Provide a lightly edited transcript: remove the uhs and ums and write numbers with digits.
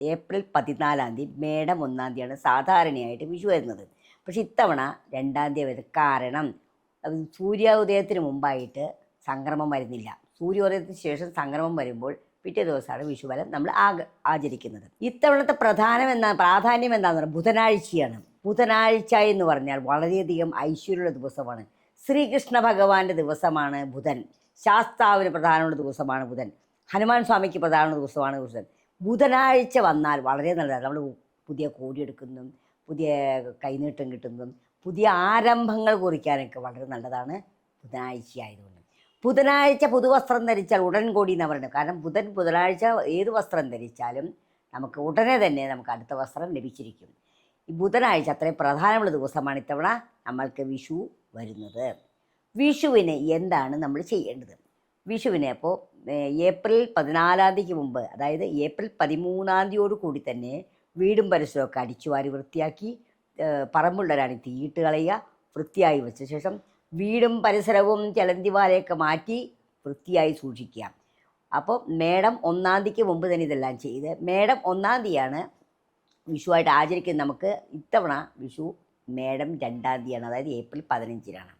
April 14 തീയതി, മേടം 1 തീയതിയാണ് സാധാരണയായിട്ട് വിഷു വരുന്നത്. പക്ഷെ ഇത്തവണ 2 തീയതി വരുന്നത്. കാരണം സൂര്യോദയത്തിന് മുമ്പായിട്ട് സംക്രമം വരുന്നില്ല. സൂര്യോദയത്തിന് ശേഷം സംക്രമം വരുമ്പോൾ പിറ്റേ ദിവസമാണ് വിഷുഫലം നമ്മൾ ആചരിക്കുന്നത്. ഇത്തവണത്തെ പ്രാധാന്യം എന്താണെന്ന് പറഞ്ഞാൽ ബുധനാഴ്ചയാണ്. ബുധനാഴ്ച എന്ന് പറഞ്ഞാൽ വളരെയധികം ഐശ്വര്യമുള്ള ദിവസമാണ്. ശ്രീകൃഷ്ണ ഭഗവാന്റെ ദിവസമാണ് ബുധൻ. ശാസ്താവിന് പ്രധാനമുള്ള ദിവസമാണ് ബുധൻ. ഹനുമാൻ സ്വാമിക്ക് പ്രധാനമുള്ള ദിവസമാണ് ബുധൻ. ബുധനാഴ്ച വന്നാൽ വളരെ നല്ലതാണ്. നമ്മൾ പുതിയ കോടിയെടുക്കുന്നതും പുതിയ കൈനീട്ടം കിട്ടുന്നതും പുതിയ ആരംഭങ്ങൾ കുറിക്കാനൊക്കെ വളരെ നല്ലതാണ് ബുധനാഴ്ച ആയതുകൊണ്ട്. ബുധനാഴ്ച പുതുവസ്ത്രം ധരിച്ചാൽ ഉടൻ കോടി എന്ന് പറയുന്നത്. കാരണം ബുധനാഴ്ച ഏത് വസ്ത്രം ധരിച്ചാലും നമുക്ക് ഉടനെ തന്നെ നമുക്ക് അടുത്ത വസ്ത്രം ലഭിച്ചിരിക്കും. ഈ ബുധനാഴ്ച അത്രയും പ്രധാനമുള്ള ദിവസമാണ് ഇത്തവണ നമ്മൾക്ക് വിഷു വരുന്നത്. വിഷുവിന് എന്താണ് നമ്മൾ ചെയ്യേണ്ടത്? വിഷുവിന് അപ്പോൾ ഏപ്രിൽ 14 തീയതിക്ക് മുമ്പ്, അതായത് ഏപ്രിൽ 13 തീയതിയോട് കൂടി തന്നെ വീടും പരിസരമൊക്കെ അടിച്ചുവാരി വൃത്തിയാക്കി, പറമ്പുള്ളവരാണെങ്കിൽ തീയിട്ട് കളയുക. വൃത്തിയായി വെച്ച ശേഷം വീടും പരിസരവും ചെലന്തിവാലയൊക്കെ മാറ്റി വൃത്തിയായി സൂക്ഷിക്കുക. അപ്പോൾ മേടം 1 തീയതിക്ക് മുമ്പ് തന്നെ ഇതെല്ലാം ചെയ്ത്, മേടം 1 തീയതിയാണ് വിഷുവായിട്ട് ആചരിക്കുന്നത്. നമുക്ക് ഇത്തവണ വിഷു മേടം 2 തീയതിയാണ്, അതായത് ഏപ്രിൽ 15-നാണ്.